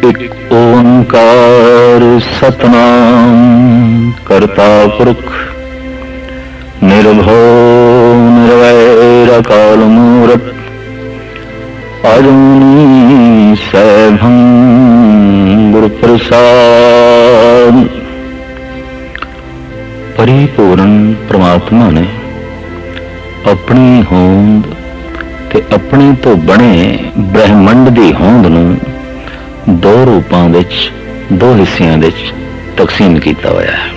एक ओंकार सतनाम करता पुरख निर्भो निर्वैर काल मूरत अजूनी सैभं गुरु प्रसाद। परिपूर्ण परमात्मा ने अपनी होंद ते अपने तो बने ब्रह्मंड की होंद नूं दो रूपां विच दो हिस्सियां विच तकसीम किया होया है।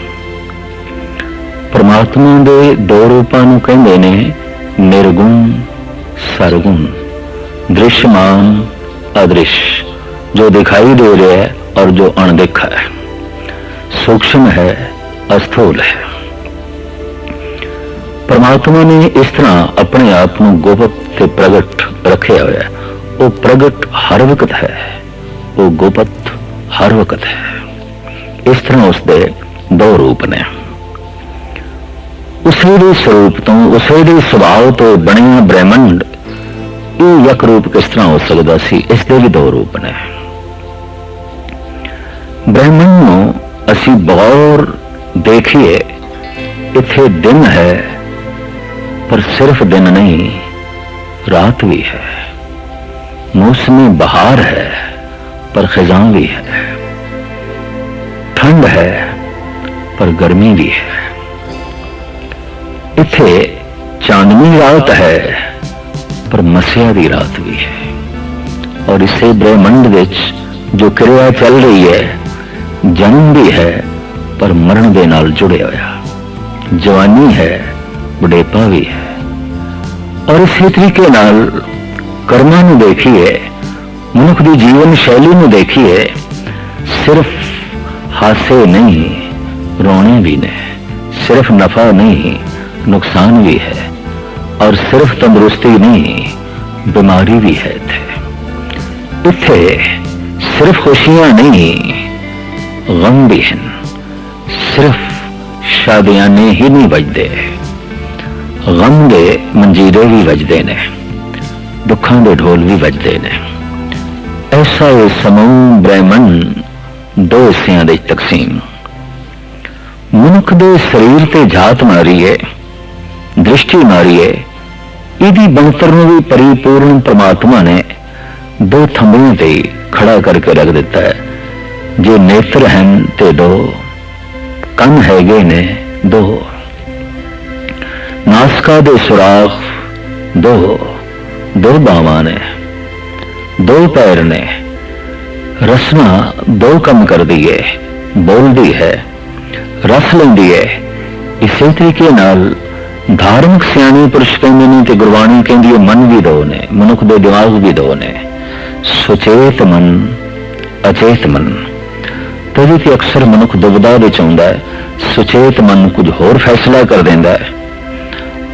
परमात्मा दे दो रूपां नूं कहंदे ने निर्गुण सरगुण, दृश्यमान अदृश्य, जो दिखाई दे रहा है और जो अणदेखा है, सूक्ष्म है अस्थूल है। परमात्मा ने इस तरह अपने आप को गुप्त ते प्रगट रखे होया है। वो प्रगट हर वक्त है, वो गुप्त हर वक्त है। इस तरह उसके दो रूप ने। उसे दे स्वरूप तो उसे दे सुभाव तो बनिया ब्रह्मंड ये एक रूप किस तरह हो सकता सी? इसके भी दो रूप ने। ब्रह्मंड को असी गौर देखिए, इथे दिन है पर सिर्फ दिन नहीं, रात भी है। मौसमी बहार है पर खिजां भी है। ठंड है पर गर्मी भी है। इथे चांदनी रात है पर मसिया की रात भी है। और इसे ब्रह्मंड विच जो क्रिया चल रही है, जन्म भी है पर मरण के नाल जुड़े होया, जवानी है बुढ़ेपा भी है। और इसी तरीके नाल कर्मां नूं देखिए, मनुख की जीवन शैली नूं देखिए, सिर्फ हासे नहीं रोने भी ने, सिर्फ नफा नहीं नुकसान भी है, और सिर्फ तंदुरुस्ती नहीं बीमारी भी है। इत्थे सिर्फ खुशियां नहीं गम भी हैं, सिर्फ शादियां ने ही नहीं बजते, गम दे मंजीरे भी बजते ने, दुखों के ढोल भी बजते ने। ऐसा ये समूह ब्रह्मंड दो हिस्सियां दी तकसीम। मनुख दे शरीर ते जात मारीए, दृष्टि मारीए, इदी बनतर नूं भी परिपूर्ण परमात्मा ने दो थंबियां ते खड़ा करके रख दिता है। जे नेत्र हैं ते दो, कन हैगे ने दो, नासका दे सुराख दो, दो बावां ने, दो पैर ने, रसना दो कम कर दी है, बोलती है, रस लेंदी है। इसी तरीके नाल धार्मिक सियाने पुरुष कहते हैं कि गुरबाणी कहती है मन भी दो ने, मनुख दे दिमाग भी दो ने, सुचेत मन अचेत मन। तभी कि अक्सर मनुख दुविधा विच आउंदा है। सुचेत मन कुछ होर फैसला कर देंदा है,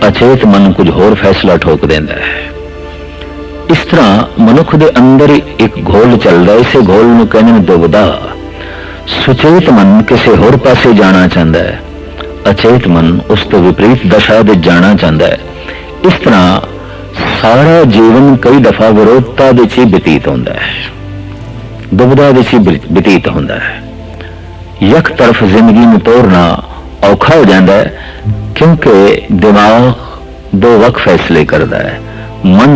अचेत मन कुछ होर फैसला ठोक देंदा है। इस तरह मनुख दे अंदर एक घोल चलता है। इसे घोल नूं कहने ने दुविधा। सुचेत मन किसी होर पासे जाना चाहता है, अचेत मन उस तो विपरीत दशा दे जाना चाहता है। इस तरह सारा जीवन कई दफा विरोधता दे ही व्यतीत होता है, दुविधा दे ही व्यतीत होता है। यक तरफ जिंदगी में तोड़ना औखा हो जाता है, क्योंकि दिमाग दो वक्त फैसले करता है, मन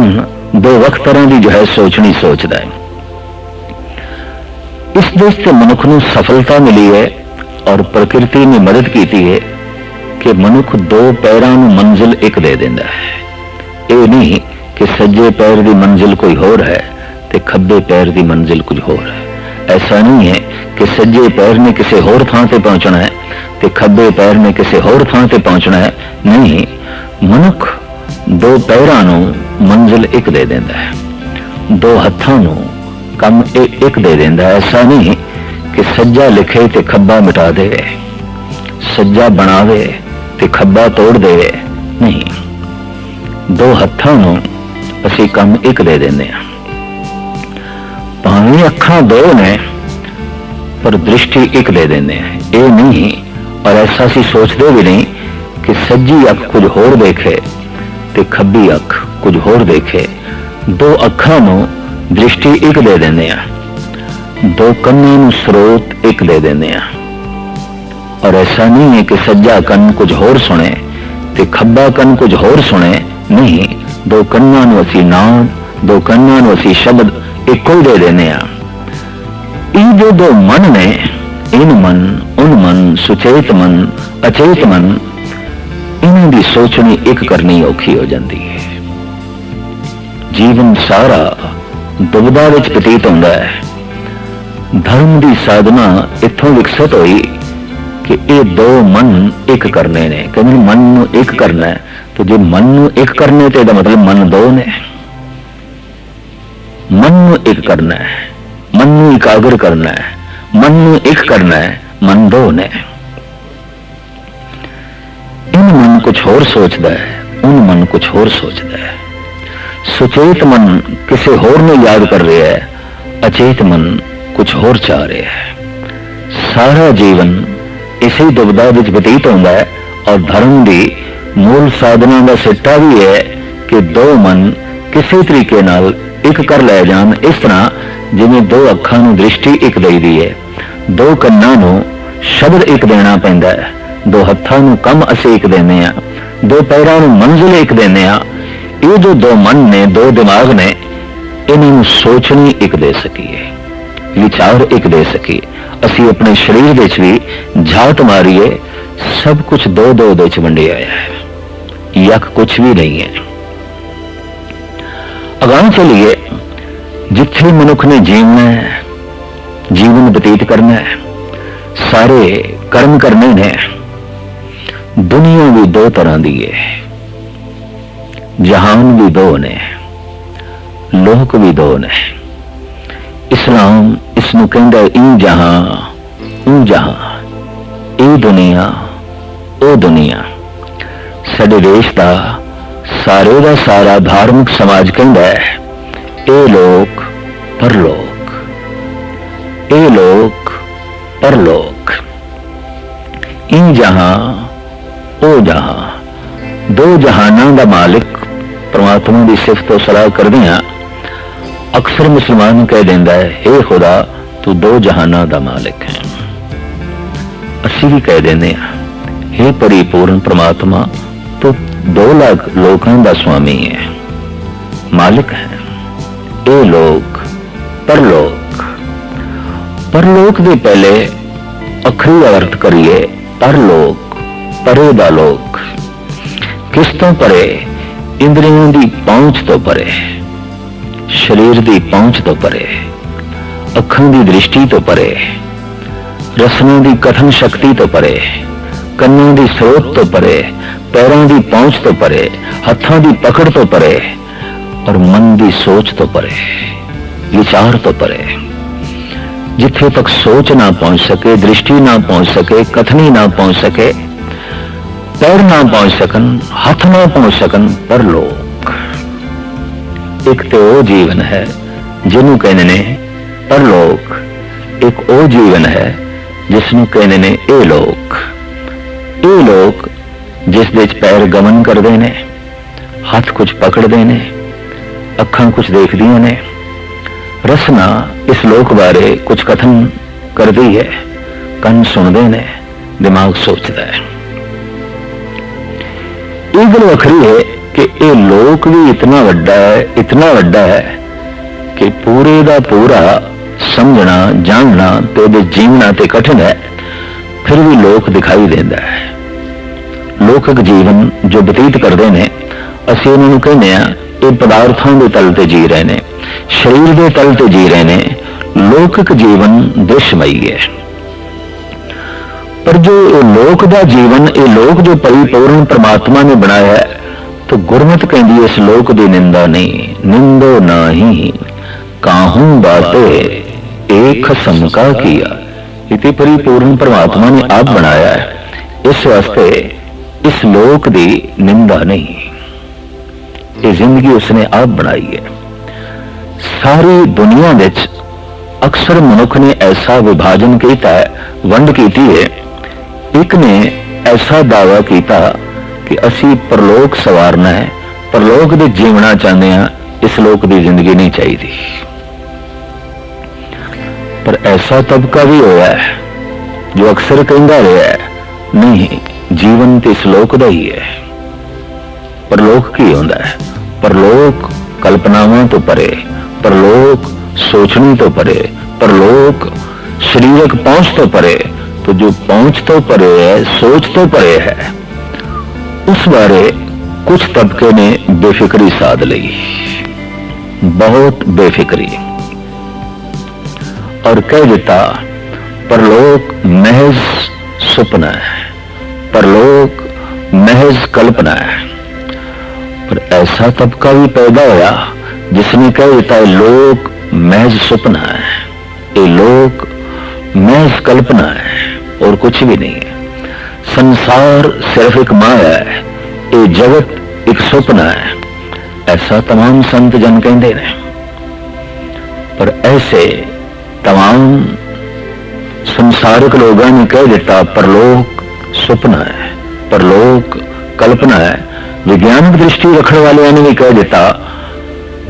दो वक्त तरह की जो है सोचनी सोचता है। इस देश से मनुख को सफलता मिली है और प्रकृति ने मदद की है कि मनुख दो पैरों में मंजिल एक दे देता है। ये नहीं कि सज्जे पैर की मंजिल कोई होर है तो खब्बे पैर की मंजिल कुछ होर है। ऐसा नहीं है कि सज्जे पैर ने किसी होर थां ते पहुंचना है तो खब्बे पैर ने किसी होर थां ते पहुंचना है। नहीं, मनुख दो पैरों में मंजिल एक दे देता है, दो हत्थों में कम एक दे देता है। ऐसा नहीं कि सज्जा लिखे तो खब्बा मिटा दे, सज्जा बनावे तो खब्बा तोड़ दे। नहीं, दो हत्थों में असी कम एक दे देने। भावें अखां दो ने पर दृष्टि एक दे देने। ये नहीं, और ऐसा सी सोचते भी नहीं कि सज्जी अख कुछ होर देखे ते खब्बी अख कुछ होर देखे। दो अखां नूं दृष्टि एक दे देने। दो कन्नां नूं स्रोत एक दे देने आ। और ऐसा नहीं है कि सज्जा कन कुछ होर सुने ते खब्बा कन कुछ होर सुने, नहीं, दो कन्नां नूं असीं नाम, दो कन्नां नूं असीं शब्द इक्को ही दे देने आ। ये जो दो मन ने, इन मन, उन मन, सुचेत मन, अचेत मन, इन्हां दी सोचनी एक करनी औखी हो जाती है। जीवन सारा दुविधा विच प्रतीत होता है। धर्म की साधना इत्थों विकसित हुई कि ये दो मन एक करने ने, कहते मन नूं एक करना है। तो जो मन नूं एक करने तो इसका मतलब मन दो ने। मन नूं एक करना है, मन नूं एकाग्र करना है, मन नूं एक करना है, मन दो ने। इन मन कुछ होर सोचता है, उन मन कुछ होर सोचता है। सुचेत मन किसी होर ने याद कर रहा है, अचेत मन कुछ होर चाह रहा है। सारा जीवन इसी दुविधा विच व्यतीत होता है। और धर्म की मूल साधना का सिट्टा भी है कि दो मन किसी तरीके नाल एक कर लै जान। इस तरह जिवें दो अखां नूं दृष्टि एक दईदी है, दो कन्नां नूं शब्द एक देना पैंदा है, दो हत्थां नूं कम असीं एक देने आ, दो पैरां नूं मंजिल एक देने आ। ये जो दो मन ने, दो दिमाग ने, इन्हां नूं सोचनी एक दे सकीए, विचार एक दे सकीए। असी अपने शरीर विच भी झात मारीए, सब कुछ दो दो दे च वंडिया है, यक कुछ भी नहीं है। अगां चलिए, जिथे मनुख ने जीवना है, जीवन बतीत करना है, सारे कर्म करने ने। दुनिया भी दो तरह की है, जहान भी दो ने, लोक भी दो ने। इस्लाम इसनूं कहंदा ई जहां, ऊ जहां, ए दुनिया, ओ दुनिया। साडे देश का सारे का सारा धार्मिक समाज कहंदा है ए लोक परलोक, ए लोक परलोक, ई जहां, ओ जहां। दो जहानां दा मालिक परमात्मा की सिफत और सलाह करदियां अक्सर मुसलमान कह देंदा है, हे खुदा तू दो जहाना दा मालिक है। असी भी कह देने हे परिपूर्ण परमात्मा तू 2 लाख लोकां दा स्वामी है, मालिक है। ए लोक परलोक, परलोक दे पहले अखरी अर्थ करिए परलोक, परे दा लोक। किस तो परे? इंद्रियों की पहुंच तो परे, शरीर की पहुंच तो परे, अखां की दृष्टि तो परे, रसना की कथन शक्ति तो परे, कन्नां की स्रोत तो परे, पैरों की पहुंच तो परे, हत्थों की पकड़ तो परे, और मन की सोच तो परे, विचार तो परे। जिथे तक सोच ना पहुंच सके, दृष्टि ना पहुंच सके, कथनी ना पहुंच सके, पैर ना पहुंच सकन, हाथ ना पहुंच सकन, परलोक। एक तो वो जीवन है जिन्हों कहने ने परलोक, एक वो जीवन है जिसनों कहने ने ए लोक। ए लोक जिस दे पैर गमन करते ने, हाथ कुछ पकड़ते ने, अखां कुछ देखदियां ने, रसना इस लोक बारे कुछ कथन करती है, कन सुनते ने, दिमाग सोचता है। ये गल वखरी है कि ये लोक भी इतना वड्डा है, इतना वड्डा है कि पूरे का पूरा समझना जानना तो जीवना तो कठिन है, फिर भी लोक दिखाई देता है। लोकक जीवन जो बतीत करते हैं, असीं उन्होंने कहने ये पदार्थों के तल ते जी रहे हैं, शरीर के तल ते जी रहे हैं। लोकक जीवन दृश्यमयी है, पर जो लोक का जीवन, ये लोक जो परिपूर्ण परमात्मा ने बनाया है, तो गुरमत कहती इस लोक की निंदा नहीं, निंदो नाही काहू बाते एक खसम का किया। इति परिपूर्ण परमात्मा ने आप बनाया है, इस वास्ते इस लोक की निंदा नहीं, ये जिंदगी उसने आप बनाई है। सारी दुनिया विच अक्सर मनुख ने ऐसा विभाजन किया है, वंड की है। एक ने ऐसा दावा किया कि असी परलोक सवारना है, परलोक दे जीवना चाहते हैं, इस लोक की जिंदगी नहीं चाहिए। पर ऐसा तबका भी होया है जो अक्सर कहता रहा है, नहीं जीवन तो इस लोक का ही है। परलोक की होता है? परलोक कल्पनावां तो परे, परलोक सोचने तो परे, परलोक शरीरक पहुंच तो परे। तो जो पहुंच तो परे है, सोच तो परे है, उस बारे कुछ तबके ने बेफिक्री साध ली, बहुत बेफिक्री, और कह देता परलोक महज सुपना है, परलोक महज कल्पना है। पर ऐसा तबका भी पैदा होया जिसने कह देता है लोक महज सुपना है, ये लोक महज कल्पना है और कुछ भी नहीं है। संसार सिर्फ एक माया है, ये जगत एक सुपना है। ऐसा तमाम संत जन कहते हैं। पर ऐसे तमाम संसारिक लोगों ने कह देता परलोक सुपना है, परलोक कल्पना है। विज्ञानिक दृष्टि रखने वाले ने भी कह देता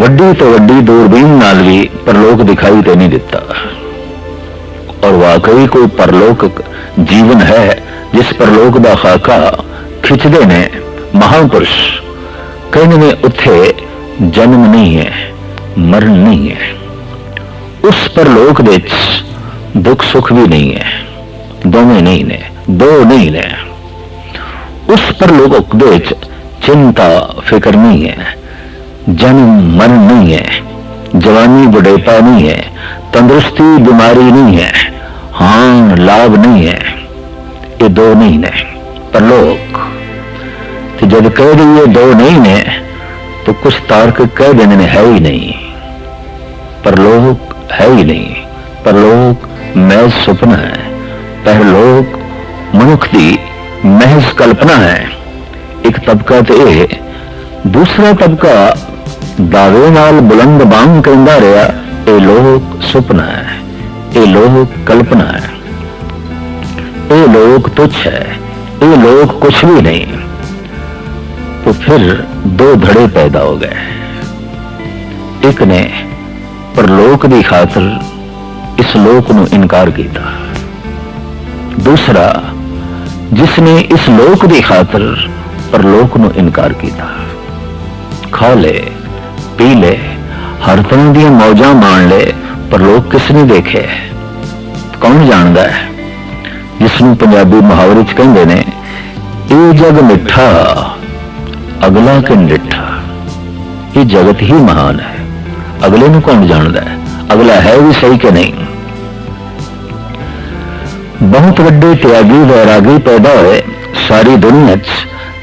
वड्डी तो वड्डी दूरबीन नाल भी परलोक दिखाई तो नहीं देता। और वाकई कोई परलोक जीवन है जिस परलोक का खाका खिंचते ने महापुरुष, कहने में उत्थे जन्म नहीं है, मरण नहीं है। उस परलोक दे दुख सुख भी नहीं है, दोवें नहीं ने, दो नहीं ने। उस परलोक दे चिंता फिक्र नहीं है, जन्म मरण नहीं है, जवानी बुढ़ेपा नहीं है, तंदुरुस्ती बीमारी नहीं है, हां लाभ नहीं है, ये दो नहीं ने परलोक। तो जब कह रही ये दो नहीं ने तो कुछ तार्क कह देने ने है ही नहीं, परलोक है ही नहीं। परलोक महज सुपना है, परलोक मनुख की महज कल्पना है। एक तबका तो यह, दूसरा तबका दावे नाल बुलंद बांग कहता रहा ये लोक सुपना है, ये लोक कल्पना है, ये लोक तुच्छ है, ये लोक कुछ भी नहीं। तो फिर दो धड़े पैदा हो गए। एक ने परलोक की खातर इस लोक को इनकार किया, दूसरा जिसने इस लोक की खातर परलोक को इनकार किया। खा ले पी ले, हर तरह दी मौजा मान ले, परलोक किसने देखे? कौन जानता है? जिसनों पंजाबी मुहावरे च कहंदे ने ये जग मिठा अगला कि निठा। ये जगत ही महान है, अगले ਨੂੰ कौन जानता है? अगला है भी सही कि नहीं? बहुत वड्डे त्यागी वैरागी पैदा हुए सारी दुनिया च,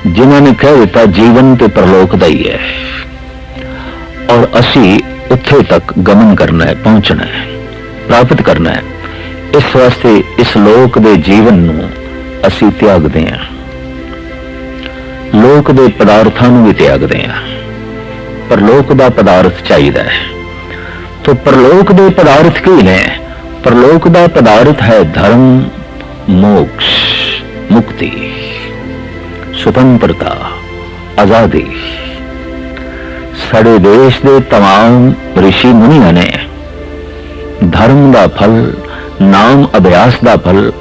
जिन्होंने कह दिता जीवन ते परलोक दा ही है और असी उत्थे तक गमन करना है, पहुंचना है, प्राप्त करना है। इस वास्ते इस लोक दे जीवन नूं असी त्यागदे हैं, लोक दे पदार्थां नूं भी त्यागदे हैं। परलोक दा पदार्थ चाहिदा है। तो परलोक दे पदार्थ की ने? परलोक दा पदार्थ है धर्म, मोक्ष, मुक्ति, स्वतंत्रता, आजादी। साडे देश दे तमाम ऋषि मुनियां ने धर्म दा फल, नाम अभ्यास दा फल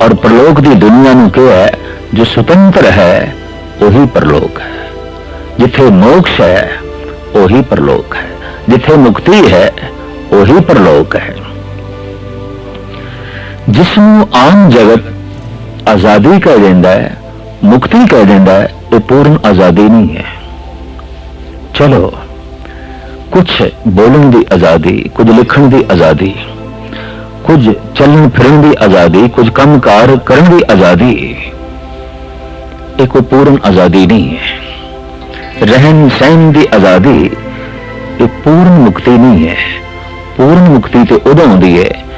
और परलोक दी दुनिया नूं कहा है जो स्वतंत्र है वही परलोक है, जिथे मोक्ष है वही परलोक है, जिथे मुक्ति है वही परलोक है। जिसनों आम जगत आजादी कह देंदा है, मुक्ति कह देंदा है, ये पूर्ण आजादी नहीं है। चलो कुछ बोलने की आजादी, कुछ लिखण की आजादी, कुछ चलन फिरन की आजादी, कुछ कामकार करने की आजादी, ये कोई पूर्ण आजादी नहीं है। रहन सहन की आजादी ये पूर्ण मुक्ति नहीं है। पूर्ण मुक्ति तो उदों होती है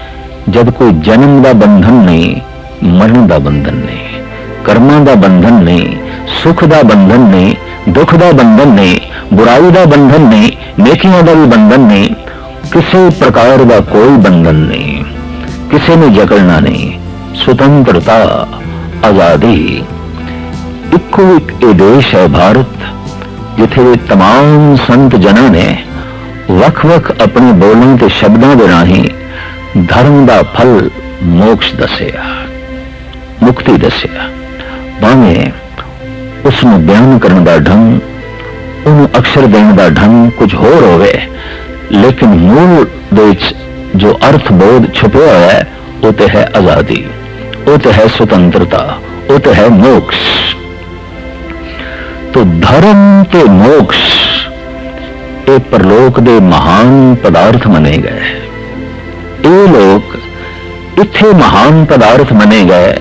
जब कोई जन्म का बंधन नहीं, मरण का बंधन नहीं, कर्मां का बंधन नहीं, सुख का बंधन नहीं, दुख का बंधन नहीं, बुराई का बंधन नहीं, नेकियों का भी बंधन नहीं, किसी प्रकार का कोई बंधन नहीं, किसी ने जकड़ना नहीं। स्वतंत्रता, आजादी। इको एक ये देश है भारत, जिथे तमाम संत जना ने वख-वख अपने बोलने के शब्दों के राही धर्म का फल मोक्ष दसिया, मुक्ति दसिया। भावें उसनूं बयान करने का ढंग, उन्होंने अक्षर देने का ढंग कुछ होर होवे, लेकिन मूल दे विच जो अर्थ बोध छुपया हुआ है वो तो है आजादी, वो तो है स्वतंत्रता, वो तो है मोक्ष। तो धर्म ते मोक्ष ये परलोक दे महान पदार्थ मने गए। ये लोग इत्थे महान पदार्थ मने गए,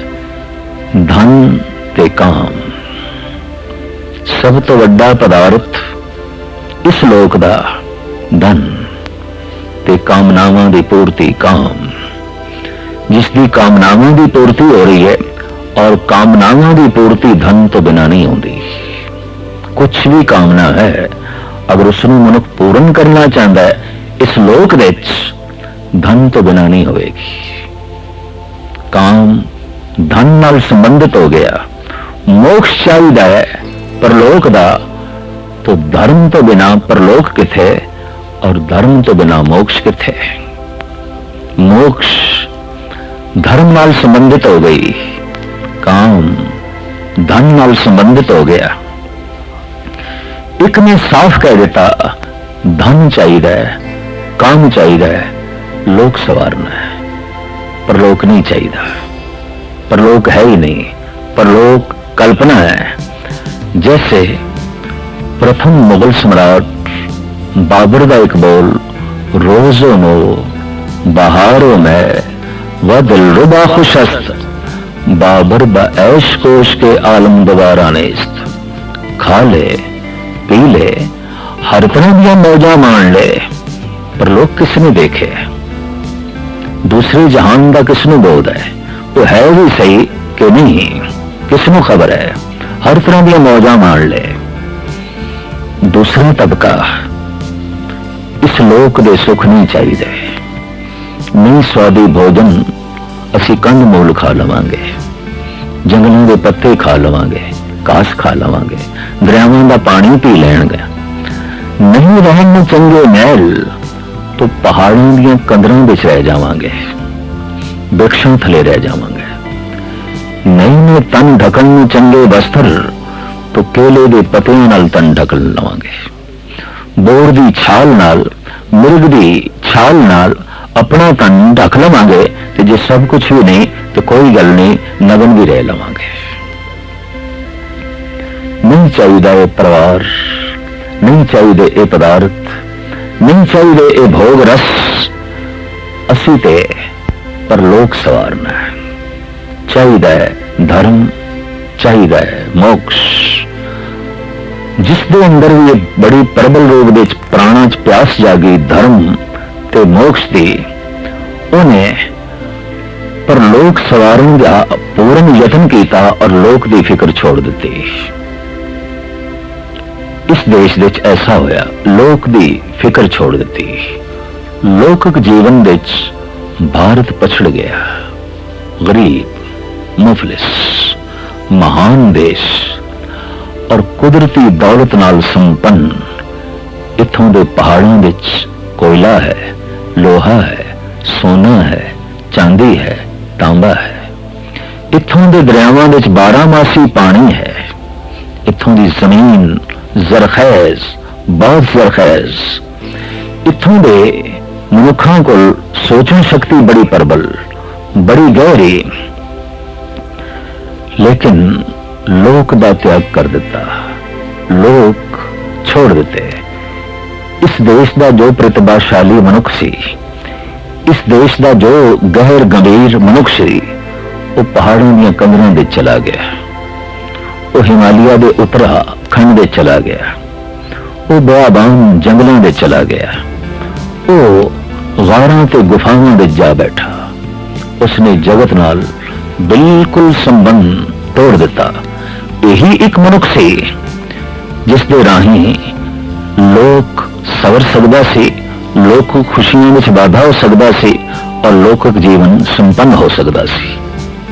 धन ते काम। सब तो वड्डा पदार्थ इस लोक दा धन ते कामनावां दी पूर्ति, काम। जिसकी कामनावां दी पूर्ति हो रही है, और कामनावां दी पूर्ति धन तो बिना नहीं होती। कुछ भी कामना है, अगर उसनूं मनुख पूर्ण करना चाहता है इस लोक दे विच, धन तो बिना नहीं होगी। काम धन नाल संबंधित हो गया। मोक्ष चाहिदा है परलोक दा, तो धर्म तो बिना परलोक किथे, और धर्म तो बिना मोक्ष किथे। मोक्ष धर्म नाल संबंधित हो गई, काम धन नाल संबंधित हो गया। एक ने साफ कह देता धन चाहिए, काम चाहिए, लोक सवारना है, परलोक नहीं चाहिए। परलोक है ही नहीं, परलोक कल्पना है। जैसे प्रथम मुगल सम्राट बाबर का एक बोल, रोजो नो बहारों में वह दिलरुबा खुशस्त, बाबर बऐश कोश के आलम दोबारा नेस्त। खा ले पी ले, हर तरह दिया मौजा मान ले, पर लोग किसने देखे? दूसरे जहान का किसने बोध है? वो है भी सही कि नहीं, किसनों खबर है? हर तरह दिया मौजा मान ले। दूसरा तबका इस लोक दे सुख नहीं चाहिए। नहीं स्वादी भोजन असी कंद मूल खा लवांगे, जंगलों के पत्ते खा लवांगे, घास खा लवांगे, दरियावां का पानी पी लेंगे। नहीं रहन चंगे महल तो पहाड़ों दियां कंदरां विच रह जावांगे, वृक्षों थले रह जावांगे। नहीं ने तन ढकन में चंगे वस्त्र तो केले दे पत्तियां नाल तन ढक लवांगे। बोर दी छाल नाल, मिर्ग दी छाल नाल अपना तन ढक लवांगे। ते जे सब कुछ भी नहीं तो कोई गल नहीं, नगन भी रह लवांगे। नहीं चाहिए ये परिवार, नहीं चाहिए ये पदार्थ, नहीं चाहिए ये भोग रस। असी ते परलोक सवारना है। चाहिए धर्म, चाहिए मोक्ष। जिसके अंदर भी बड़ी प्रबल रूप दे प्राणा च प्यास जागी धर्म ते मोक्ष दी, उन्हें परलोक सवारन का पूर्ण यत्न किया और लोक की फिक्र छोड़ दी। इस देश विच ऐसा होया, लोक की फिक्र छोड़ दी। लोकक जीवन विच भारत पछड़ गया। गरीब, मुफलिस, महान देश और कुदरती दौलत नाल संपन्न। इथों दे पहाड़ों विच कोयला है, लोहा है, सोना है, चांदी है, तांबा है। इथों दे दरियावां विच 12 मासी पानी है। इथों दी जमीन जरखैज, बहुत जरखैज। इथों दे मनुखां कोल सोचण शक्ति बड़ी प्रबल, बड़ी गहरी, लेकिन लोक दा त्याग कर दिता, लोक छोड़ दिते। इस देश का जो प्रतिभाशाली मनुख सी, इस देश का जो गहर गंभीर मनुख सी, वो पहाड़ों दी कंदरां विच चला गया। वो हिमालय के उत्तरा खंड में चला गया। वो बियाबान जंगलों में चला गया। वो गारां ते गुफावां विच जा बैठा। उसने जगत नाल बिल्कुल संबंध तोड़ दिता। यही एक मनुख सी जिसके राही लोक सवर सकदा सी, लोक खुशियों में वाधा हो सकता सी और लोकक जीवन संपन्न हो सकता सी।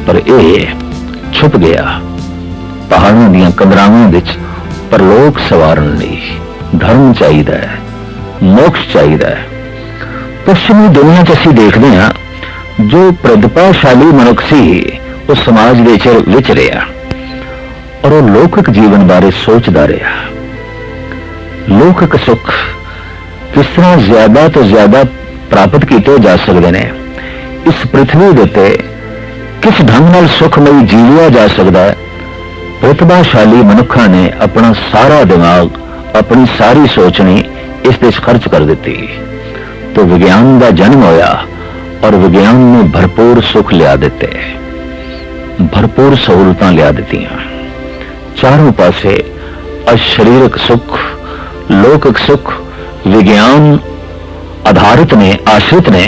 पर यह छुप गया पहाड़ों दियां कंदरावां विच। परलोक सवारन लई धर्म चाहिए, मोक्ष चाहिए। पश्चिमी दुनिया च असीं देखते हैं जो प्रतिभाशाली मनुख सी वो समाज विच रहा और वो लौकिक जीवन बारे सोचता रहा। लौकिक सुख किस तरह ज्यादा तो ज्यादा प्राप्त किए जा सकते हैं, इस पृथ्वी के उत्ते किस ढंग नाल सुखमई जीविया जा सकता है। प्रतिभाशाली मनुखा ने अपना सारा दिमाग, अपनी सारी सोचनी इस देश खर्च कर दी तो विज्ञान का जन्म होया और विज्ञान ने भरपूर सुख लिया दिते, भरपूर सहूलतां लिया दित्तियां। चारों पासे अशरीरक सुख, लौकिक सुख विज्ञान आधारित ने, आश्रित ने,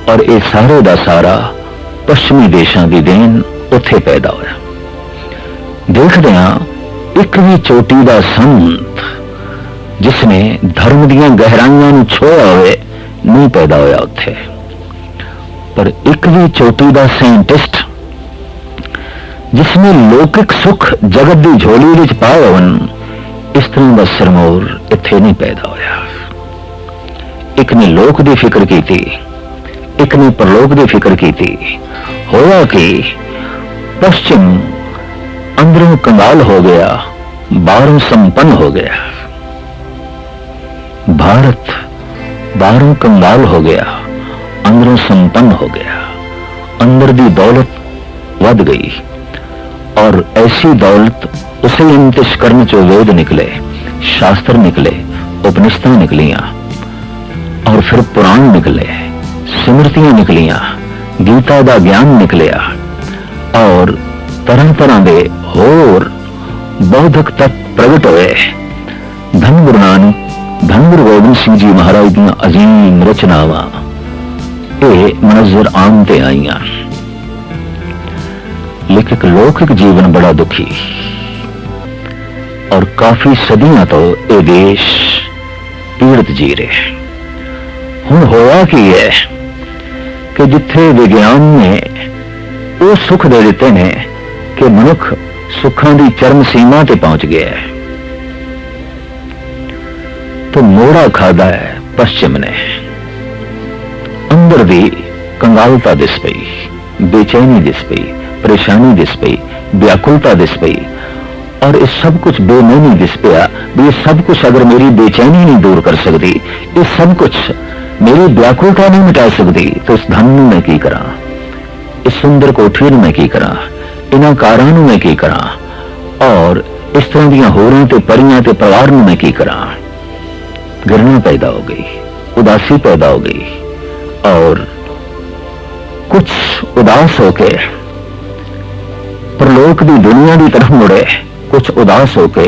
और ये सारे का सारा पश्चिमी देशों की देन उत्थे पैदा होया। देखते हैं एक भी चोटी का संत जिसने धर्म दियां गहराइयां नूं छोया होवे नहीं पैदा होया उत्थे, पर एक भी चोटी का साइंटिस्ट जिसने लौकिक सुख जगत की झोली विच पाए होवन, इस तरह का सरमोर इत्थे नहीं पैदा होया। एक ने लोक की फिक्र की थी, एक ने परलोक की फिक्र की थी। होया कि पश्चिम अंदरों कंगाल हो गया, बाहरों संपन्न हो गया। भारत बाहरों कंगाल हो गया, अंदरों संपन्न हो गया। अंदर की दौलत वध गई और ऐसी दौलत उसे इंतश करने चो वेद निकले, शास्त्र निकले, उपनिषदां निकलियां और फिर पुराण निकले, स्मृतियां निकलियां, गीता का ज्ञान निकलिया और तरह तरह के होर बौद्धिक तत्व प्रगट हुए। धन गुरु नानक, धन गुरु गोबिंद सिंह जी महाराज दी अजीम रचनावां ये मनजर आम ते आईयां। लेकिन लौकिक जीवन बड़ा दुखी और काफी सदियां तो ये देश पीड़ित जी रहे। हुण होया की है कि जिथे विज्ञान ने वो सुख दे दिते ने कि मनुख सुखां की चरम सीमा ते पहुंच गया है, तो मोड़ा खादा है पश्चिम ने। अंदर भी कंगालता दिस पई, बेचैनी दिस पई, परेशानी दिस पई, व्याकुलता दिस पई और ये सब कुछ बेमैनी दिस पिया भी ये सब कुछ अगर मेरी बेचैनी नहीं दूर कर सकती, ये सब कुछ मेरी व्याकुलता नहीं मिटा सकती, तो इस धन नूं मैं की करा, इस सुंदर कोठी नूं मैं की करा, इन्हां कारां नूं मैं की करा और इस तरह दीयां होरां ते परियां ते परिवार नूं मैं की करा। घृणा पैदा हो गई, उदासी पैदा हो गई और कुछ उदास होके परलोक की दुनिया की तरफ मुड़े, कुछ उदास होके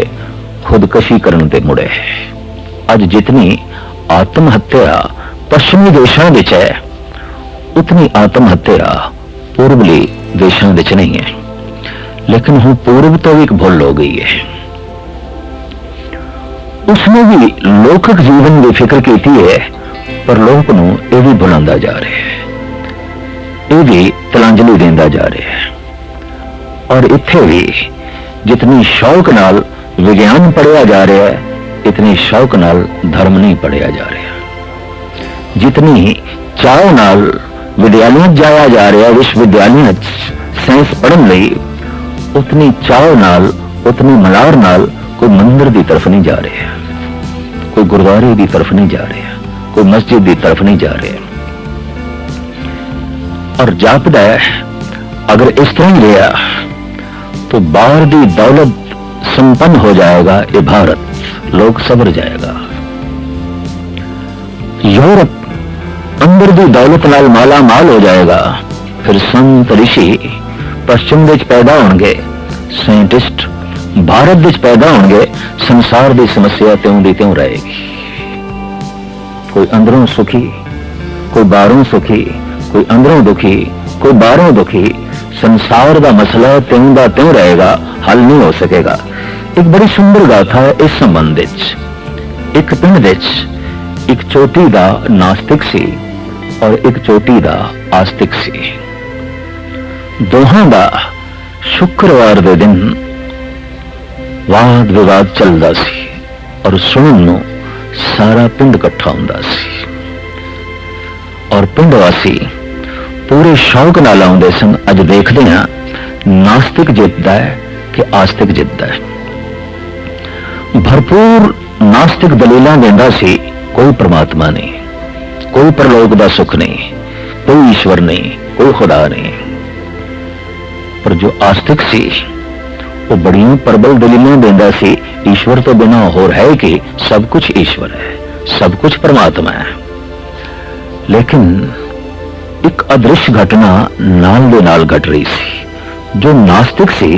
खुदकशी करने ते मुड़े। अज जितनी आत्महत्या पश्चिमी देशों विच है, उतनी आत्महत्या पूर्वली देशों विच नहीं है। लेकिन हुण पूर्व तो भी एक भुल हो गई है। उसने भी लौकिक जीवन की फिक्र की है, पर लोक नूं यह भी भुलांदा जा रहा है, यह भी तिलांजलि देंदा जा रहा है। और इत्थे भी जितनी शौक नाल विज्ञान पढ़िया जा रहा है, इतनी शौक नाल धर्म नहीं पढ़िया जा रहा। जितनी चाव नाल विद्यालयों जाया जा रहा है, विश्वविद्यालयों साइंस पढ़ने लई, उतनी चाव नाल, उतनी मलार नाल कोई मंदिर की तरफ नहीं जा रहा, कोई गुरुद्वारे की तरफ नहीं जा रहा, कोई मस्जिद की तरफ नहीं जा रहा। और जापदा है अगर इस तरह ही रहा तो बाहर की दौलत संपन्न हो जाएगा ये भारत, लोग सवर जाएगा। यूरोप अंदर की दौलत नाल माला माल हो जाएगा, फिर संत ऋषि पश्चिम विच पैदा होंगे, साइंटिस्ट भारत विच पैदा होंगे, संसार की समस्या त्यों दी त्यों रहेगी। कोई अंदरों सुखी, कोई बाहरों सुखी, कोई अंदरों दुखी, कोई बाहरों दुखी। संसार का मसला त्यों दा त्यों रहेगा, हल नहीं हो सकेगा। एक बड़ी सुंदर गाथा है इस संबंध विच। एक पिंड विच एक चोटी दा नास्तिक सी और एक चोटी दा आस्तिक सी। दोहां दा शुक्रवार दे दिन वाद विवाद चलदा सी और सुनन नूं सारा पिंड इकट्ठा हुंदा सी और पिंड वासी पूरे शौक नाल आउंदे सन। अज देखते हैं नास्तिक जितदा है कि आस्तिक जितदा है। भरपूर नास्तिक दलीलां देंदा सी, कोई परमात्मा नहीं, कोई परलोक दा सुख नहीं, कोई ईश्वर नहीं, कोई खुदा नहीं। पर जो आस्तिक सी वो बड़ियां प्रबल दलीलां देंदा सी, ईश्वर तो बिना होर है कि सब कुछ ईश्वर है, सब कुछ परमात्मा है। लेकिन एक अदृश्य घटना नाल दे नाल घट रही सी। जो नास्तिक सी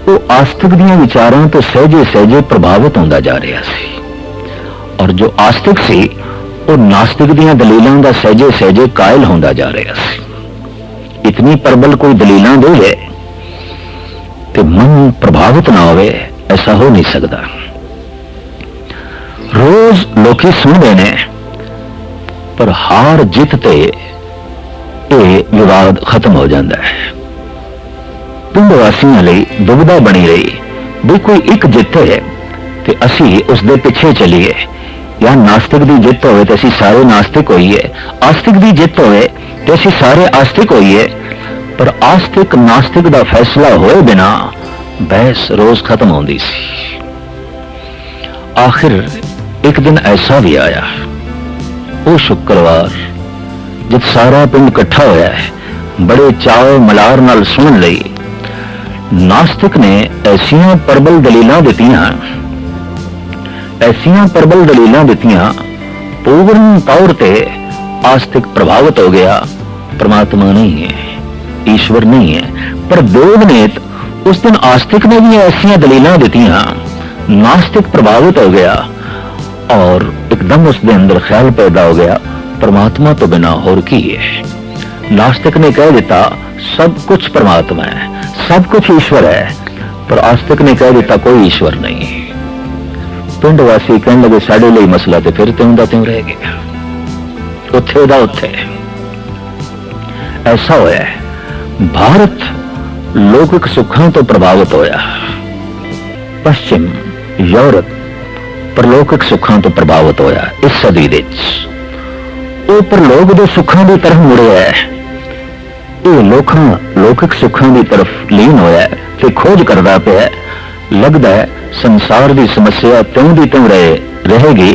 वो आस्तिक दियां विचारां तो सहजे सहजे प्रभावित होंदा जा रहा सी, और जो आस्तिक सी वो नास्तिक दियां दलीलां दा सहजे सहजे कायल होंदा जा रहा सी। इतनी प्रबल कोई दलीलां दे कि मन प्रभावित ना होवे, ऐसा हो नहीं सकता। रोज लोकी सुनते ने, पर हार जित ते विवाद खत्म हो जाता है। पिंड वासियों लई दुविधा बनी रही भी कोई एक जिते तो असी उसके पिछे चलीए, या नास्तिक की जित होवे तो असी सारे नास्तिक होइए, आस्तिक की जित होवे तो असी सारे आस्तिक होइए। पर आस्तिक नास्तिक का फैसला होए बिना बहस रोज खत्म होती सी। आखिर एक दिन ऐसा भी आया, वो शुक्रवार जब सारा पिंड इकट्ठा होया है, बड़े चाव मलार नाल सुन लई। नास्तिक ने ऐसियां प्रबल दलीलां दित्तियां, ऐसियां प्रबल दलीलां दित्तियां, पूर्ण तौर ते आस्तिक प्रभावित हो गया। परमात्मा नहीं है, ईश्वर नहीं है। पर देवनेत उस दिन आस्तिक ने भी ऐसियां दलीलां दित्तियां, नास्तिक प्रभावित हो गया और एकदम उसके अंदर ख्याल पैदा हो गया, परमात्मा तो बिना और की है। नास्तिक ने कह दिता सब कुछ परमात्मा है, सब कुछ ईश्वर है, पर आस्तिक ने कह दिता कोई ईश्वर नहीं। पिंड वासी कहने लगे साढ़े लिए मसला तो फिर त्यों दा त्यों रह गया, उत्थे दा उत्थे। ऐसा होया भारत लौकिक सुखां तो प्रभावित होया, पश्चिम यूरोप परलौकिक सुखां तो प्रभावित होया। इस सदी दे वो परलोक दे सुखां की तरफ मुड़िया है, ये लौकिक सुखां की तरफ लीन होया ते खोज करता पिया। लगता है संसार की समस्या त्यों दी त्यों रहेगी,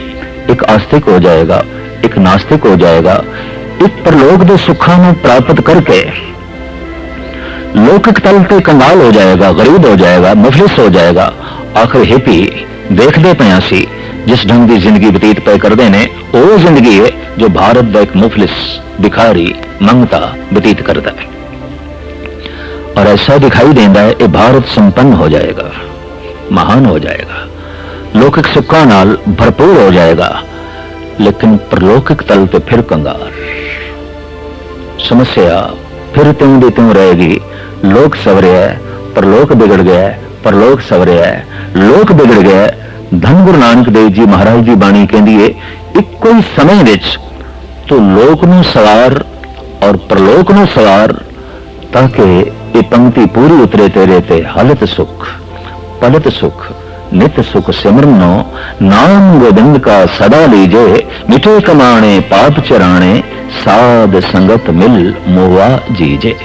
एक आस्तिक हो जाएगा, एक नास्तिक हो जाएगा, एक परलोक दे सुखां नूं प्राप्त करके लौकिक तल पे कंगाल हो जाएगा, गरीब हो जाएगा, मुफलिस हो जाएगा। आखिर हिपी देखते पे सी जिस ढंग की जिंदगी बतीत पे करते हैं, वो जिंदगी है जो भारत का एक मुफलिस भिखारी मंगता बतीत करता है। और ऐसा दिखाई देता है ये भारत संपन्न हो जाएगा, महान हो जाएगा, लौकिक सुखों नाल भरपूर हो जाएगा, लेकिन परलौकिक तल पे फिर कंगाल। समस्या फिर त्यों दी त्यों रहेगी। लोक सवरे है, परलोक बिगड़ गया है, परलोक सवरे है, लोक बिगड़ गया है। धन गुरु नानक देव जी महाराज जी बाणी कहती है इक्को ही समय विच तो लोक नूं सवार और परलोक नूं सवार, ताकि ये पंक्ति पूरी उतरे तेरे ते हालत सुख पलत सुख नित सुख सिमरनो नाम गोविंद का सदा लीजे, मिठे कमाणे पाप चराणे साध संगत मिल मोवा जीजे।